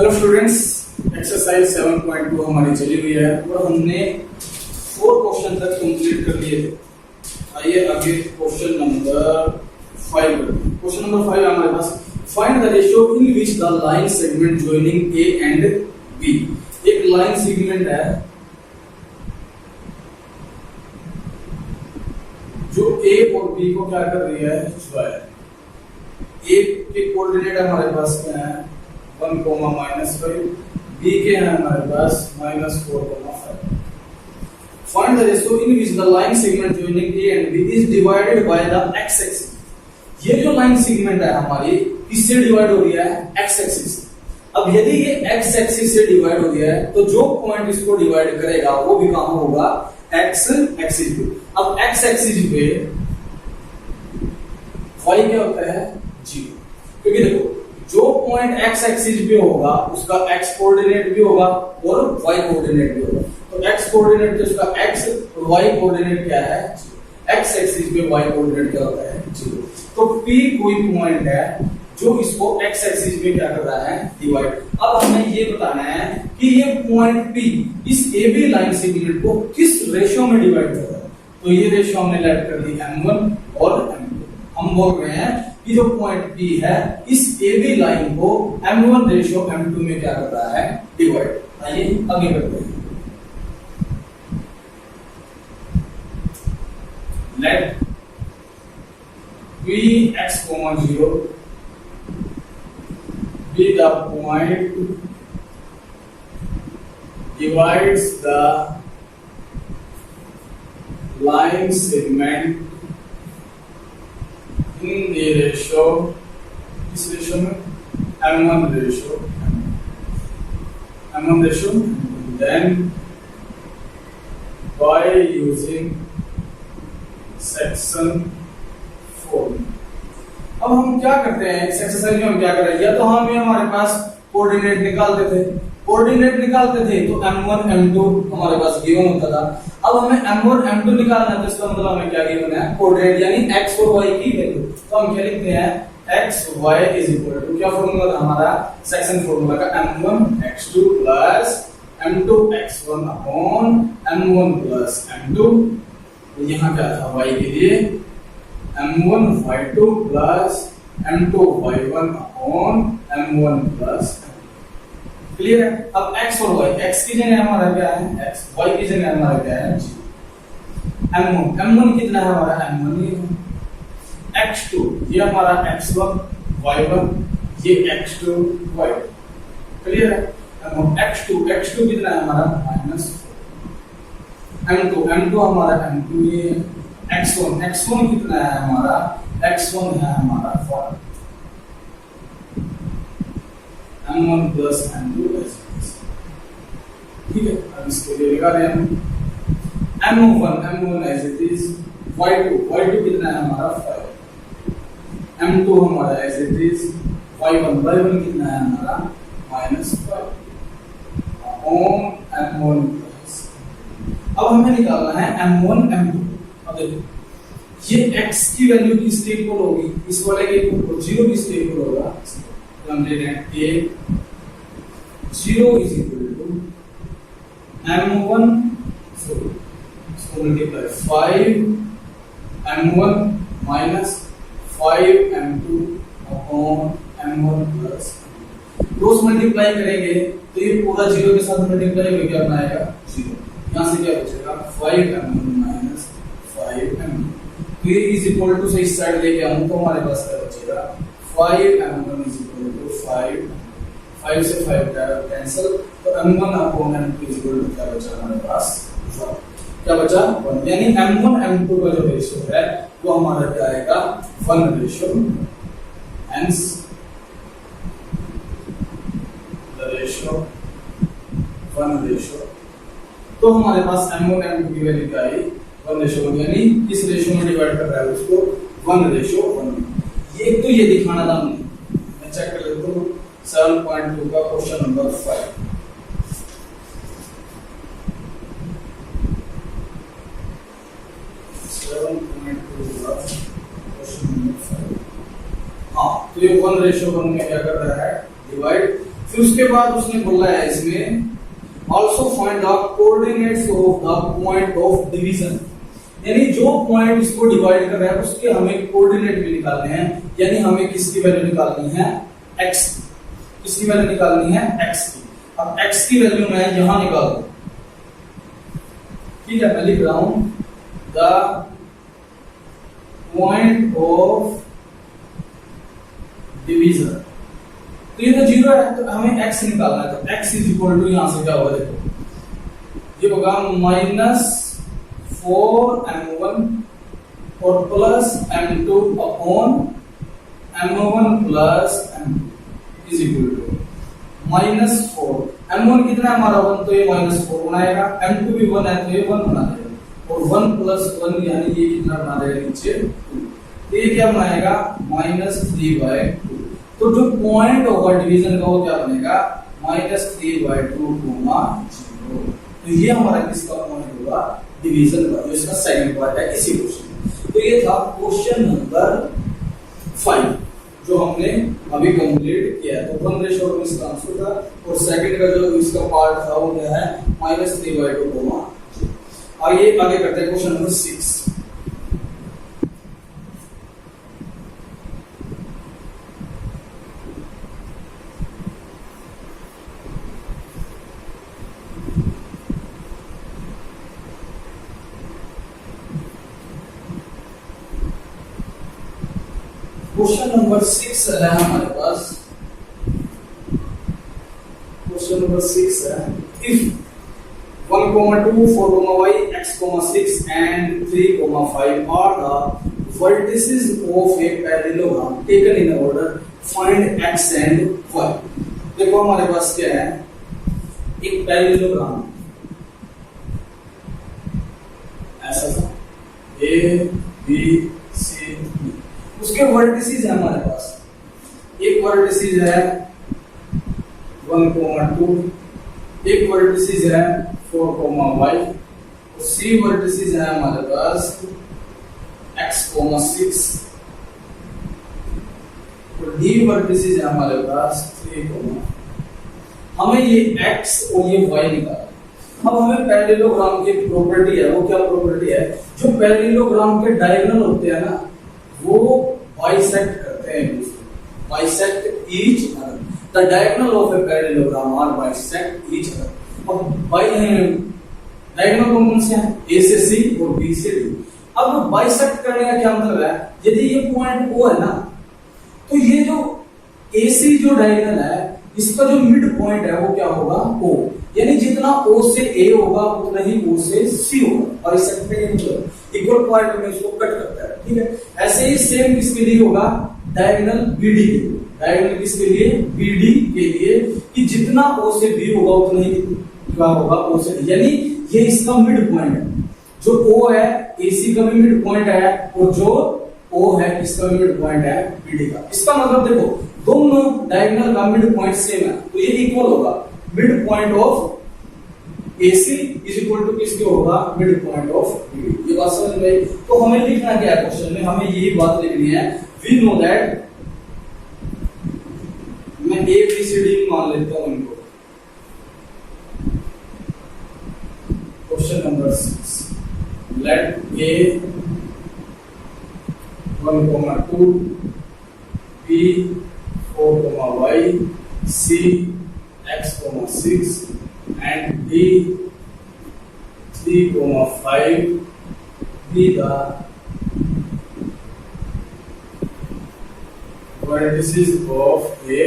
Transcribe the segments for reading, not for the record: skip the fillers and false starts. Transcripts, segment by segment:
Hello students, exercise 7.2 हमारी चली हुई है और हमने 4 क्वेश्चन तक कंप्लीट कर लिए थे। आइए आगे क्वेश्चन नंबर 5। क्वेश्चन नंबर 5 हमारे पास, find the ratio in which the line segment joining A and B. एक लाइन सेगमेंट है जो ए और बी को क्या कर रही है, ज्वाइन। ए के कोऑर्डिनेट हमारे पास क्या है, 1, -5। बी के हैं हमारे पास -4, -5। Find the ratio in which the line segment joining A and B is divided by the x-axis। ये जो लाइन सेगमेंट है हमारी किससे डिवाइड हो रही है, x-axis। अब यदि ये x-axis से डिवाइड हो गया है तो जो पॉइंट इसको डिवाइड करेगा वो भी कहां होगा, x-axis पे। अब x-axis पे y क्या होता है, 0। क्योंकि देखो जो पॉइंट x एक्सिस पे होगा उसका x कोऑर्डिनेट भी होगा और y कोऑर्डिनेट भी होगा। तो x कोऑर्डिनेट तो उसका x और y कोऑर्डिनेट क्या है, x एक्सिस पे y कोऑर्डिनेट क्या होता है, 0। तो P कोई पॉइंट है जो इसको x एक्सिस पे क्या कर रहा है, डिवाइड। अब हमें ये बताना है कि ये पॉइंट P इस AB लाइन सेगमेंट को किस रेशियो में डिवाइड कर रहा है। तो ये रेशियो हमने लेट कर दी M1 और M2। हम बोल रहे हैं कि जो पॉइंट P है इस AB लाइन को M1 रेशियो M2 में क्या कर रहा है, डिवाइड। आइए आगे बढ़ते हैं। Let Px, 0 be the point divides the line segment in the ratio, इस रेशियो में M1 ratio, then by using section 4। अब हम क्या करते हैं इस एक्सरसाइज में, हम क्या कर रहे हैं, या तो हम हमारे पास कोऑर्डिनेट निकालते थे तो M1 M2 हमारे पास गिवन होता था। अब हमें M1 M2 निकालना है तो इसका मतलब हमें क्या गिवन है, कोऑर्डिनेट यानी x और y की वैल्यू। तो हम क्या लिखते हैं, x y is equal to, क्या फॉर्मूला था हमारा, सेक्शन फॉर्मूला का, M1 x2 plus M2 x1 upon M1 plus M2। यहाँ क्या था, y के लिए M1 y2 plus M2 y1 upon M1 plus. Clear है। अब x और y, x की जगह हमारा क्या है, x, y की जगह हमारा क्या है, M1 कितना है हमारा, M1 ही है। x2 ये हमारा x1 y1, ये x2 y2। क्लियर है। x2 कितना है हमारा, -4। M2 हमारा M2 ये है। x1 कितना है हमारा, x1 है हमारा 4। M1 प्लस M2 ठीक है। अब इसके लिए लगा रहे हैं M1 as it is, y2 कितना है हमारा 5। M2 हमारा एज इट इज, y1 कितना है हमारा -5 अपॉन M1 प्लस। अब हमें निकालना है M1 M2। अब देखो ये x की वैल्यू किसके इक्वल होगी, इस वाले के इक्वल, 0 किसके इक्वल होगा, हम ले रहे हैं a 0 is equal to M1, इसको multiply 5 M1 minus 5 M2 upon M1 plus. Cross multiply करेंगे तो ये पूरा 0 के साथ मल्टीप्लाई होकर क्या बनाएगा, 0। यहाँ से क्या बचेगा, 5 M1 माइनस 5 M2। तो ये इज इक्वल टू से इस साइड लेके आऊं तो हमारे पास क्या बचेगा, 5 M1 इज इक्वल टू 5 से 5 कैंसिल, तो M1 upon M2 is equal to क्या बचा हमारे पास, 1। क्या बचा, 1। यानी M1 M2 का जो रेशियो है वो हमारा क्या आएगा, 1 ratio. Hence the ratio 1 ratio. तो हमारे पास M1 M2 की वैल्यू क्या आई, 1 रेशियो, यानी किस रेशियो में डिवाइड कर रहा है उसको, 1 रेशियो 1। ये तो ये दिखाना था हमने। मैं चेक कर लेता हूँ 7.2 का क्वेश्चन नंबर 5। हाँ, तो ये 1 रेशियो 1 में क्या कर रहा है, डिवाइड। फिर फिर उसके बाद उसने बोला है इसमें also find the coordinates of the point of division, यानी जो पॉइंट इसको डिवाइड कर रहा है उसके हमें कोऑर्डिनेट भी निकालने हैं, यानी हमें किसकी वैल्यू निकालनी है, x। किसकी वैल्यू निकालनी है, x की। अब x की वैल्यू मैं यहां निकाल दूं, ठीक है। मैं लिख रहा हूं द पॉइंट ऑफ डिवीजन, तो ये तो 0 है तो हमें x निकालना है, तो x इज इक्वल टू यहां से क्या होगा, देखो ये होगा -4m1 और plus m2 upon m1 plus m2 is equal to -4। m1 कितना है हमारा 1, तो ये -4 बनाएगा, m2 भी 1 है तो ये 1 बना देगा, और 1 प्लस 1 यानी ये कितना बना देगा नीचे 2, तो ये क्या बनाएगा -3/2। तो जो पॉइंट होगा डिवीजन का वो क्या बनेगा -3/2, 0। तो ये हमारा किसका पॉइंट होगा, डिवीजन का, जो इसका सेकंड पार्ट है इसी क्वेश्चन। तो ये था क्वेश्चन नंबर 5 जो हमने अभी कंप्लीट किया है। तो 1:1 इसका आंसर था, और सेकंड का जो इसका पार्ट था वो क्या है -3/2। आगे करते हैं क्वेश्चन नंबर 6। क्वेश्चन नंबर 6 है हमारे पास, क्वेश्चन नंबर 6 है if 1, 2, 4, y, x, 6 and 3, 5 are the vertices of a parallelogram taken in order, find x and y। देखो हमारे पास क्या है, एक पैरेललोग्राम ऐसा था A B C D, उसके वर्टिसेस है हमारे पास, एक वर्टिसेस है 1, 2, एक वर्टिसेस है 4, y, और C वर्टिसेस है हमारे पास x, 6, और D वर्टिसेस है हमारे पास 3, हमें ये x और ये y निकालना। अब हमें पैरेललोग्राम की प्रॉपर्टी है, वो क्या प्रॉपर्टी है, जो पैरेललोग्राम के डायगोनल होते हैं ना वो बाइसेक्ट करते हैं, bisect each other, the diagonal of a parallelogram are bisect each other. अब डायगोनल कौन से हैं, ए से सी और बी से डी। अब बाइसेक्ट करने का क्या मतलब है, यदि ये पॉइंट ओ है ना, तो ये जो ए सी जो डायगोनल है इसका जो मिड पॉइंट है वो क्या होगा, ओ, यानी जितना ओ से ए होगा उतना ही ओ से सी होगा, बाइसेक्ट का ये मतलब इक्वल पॉइंट में इसको कट करता है, ठीक है। ऐसे ही सेम किसके लिए होगा, डायगोनल बीडी के लिए, डायगोनल किसके लिए, बीडी के लिए, कि जितना ओ से बी होगा उतना ही क्या होगा ओ से डी, यानी ये इसका मिड पॉइंट है, जो ओ है एसी का भी मिड पॉइंट है, और जो ओ है इसका भी मिड पॉइंट है बीडी का। इसका मतलब देखो दोनों डायगोनल का मिड पॉइंट सेम है, तो ये इक्वल होगा, mid point of AC is equal to किसके होगा, मिड पॉइंट ऑफ BD। ये बात समझ में आई। तो हमें लिखना क्या है क्वेश्चन में, हमें यही बात लिखनी है, वी नो दैट, मैं A B C D मान लेता हूं इनको। Question number 6, let A 1, 2, B 4, y, C x, 6 and D 3, 5 be the vertices of a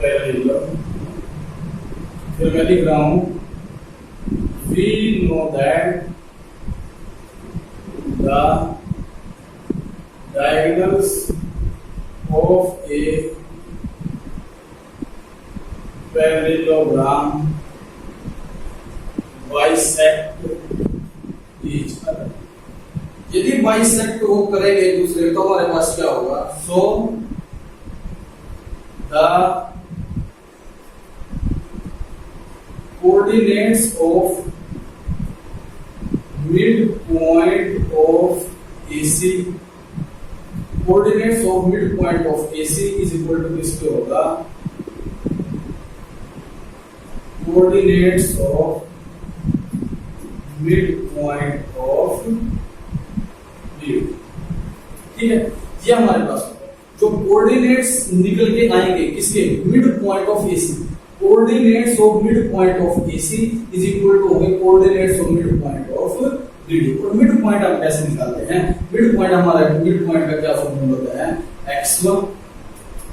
parallelogram। फिर मैं लिख रहा हूं, we know that the diagonals of a parallelogram bisect each other। यदि बाइसेक्ट वो करेंगे एक दूसरे तो हमारे पास क्या होगा, so the coordinates of mid point of AC coordinates of mid point of AC is equal to किसके होगा, coordinates of mid point of BD। ठीक है, ये हमारे पास जो कोऑर्डिनेट्स निकल के आएंगे किसके, mid point of AC, coordinates of mid point of AC is equal to होंगे coordinates of mid point of BD। और मिड पॉइंट हम कैसे निकालते हैं, मिड पॉइंट हमारा, मिड पॉइंट का क्या फॉर्मूला होता है, x1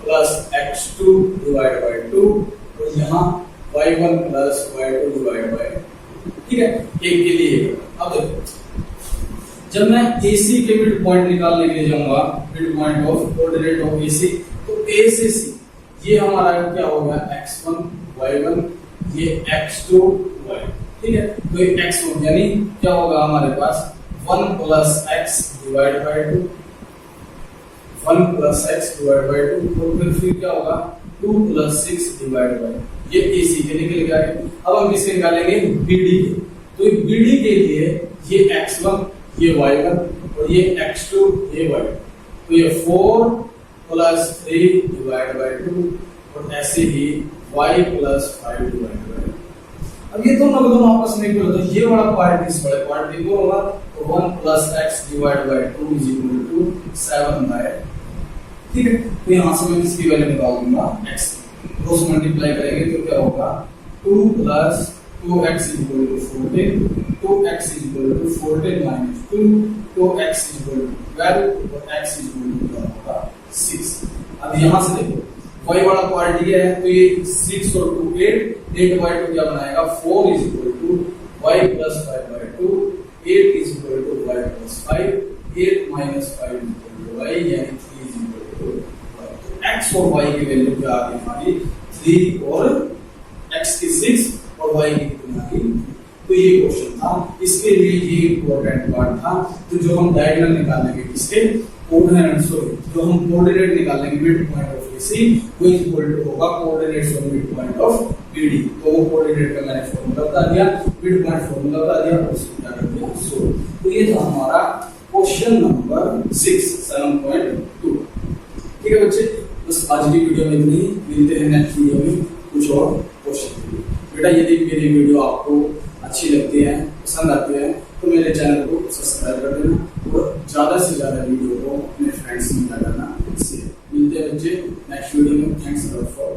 plus x2 divide by 2 और यहाँ y1 plus y2 divide by, ठीक है, एक के लिए। अब देखो जब मैं AC के मिड पॉइंट निकालने के लिए जाऊंगा, mid point of coordinate of AC, तो A से C ये हमारा क्या होगा, x1 y1 ये x2 y, ठीक है। तो ये x1 यानी क्या होगा हमारे पास 1 plus x divide by 2, 1 plus x divide by 2 और फिर क्या होगा 2 प्लस 6 डिवाइड बाय, ये AC के निकल गया है। अब हम इसे निकालेंगे BD के, तो BD के लिए ये x1 ये y1 और ये x2 ये y, तो ये 4 प्लस 3 डिवाइड बाय 2 और ऐसे ही y प्लस 5 डिवाइड बाय। अब ये दोनों आपस में इक्वल, तो ये वाला पार्ट इस वाले पार्ट इक्वल होगा, तो 1 plus x divide by 2 is equal to 7 by, ठीक है। तो यहाँ से मैं इसकी वैल्यू निकाल दूंगा x, दो से मल्टीप्लाई करेंगे तो क्या होगा 2 plus 2x is equal to 14, 2x is equal to 14 minus 2, 2x is equal to 12 और x इज इक्वल टू क्या होगा 6। अब यहाँ से देखो y वाला पार्ट ये है, तो ये 6 और 2 8, 8 by 2 क्या बनाएगा 4 is equal to y plus 5 by 2, 8 is equal to y plus 5, 8 minus 5 is equal to y, यानी 3 इज इक्वल टू y। तो x और y की वैल्यू क्या आ गई हमारी 3 और x की 6 और y की कितनी आ गई। तो ये क्वेश्चन था, इसके लिए ये इंपॉर्टेंट पार्ट था। तो जो हम डायगोनल निकालेंगे किसके, कोऑर्डिनेट, सॉरी जो हम कोऑर्डिनेट निकालेंगे मिड पॉइंट ऑफ AC वो इज इक्वल टू होगा coordinates of mid point of BD। तो वो कोऑर्डिनेट का मैंने फार्मूला बता दिया, मिड पॉइंट फार्मूला बता दिया और उसको क्या कर दिया सो। तो ये था हमारा क्वेश्चन नंबर 6 7.2। ठीक है बच्चे, बस आज की वीडियो में इतनी, मिलते हैं नेक्स्ट वीडियो में कुछ और क्वेश्चन। बेटा यदि मेरी वीडियो आपको अच्छी लगती है, पसंद आती है, तो मेरे चैनल को सब्सक्राइब कर देना और ज्यादा से ज्यादा वीडियो को अपने फ्रेंड्स में डालना। मिलते हैं बच्चे नेक्स्ट वीडियो में। Thanks for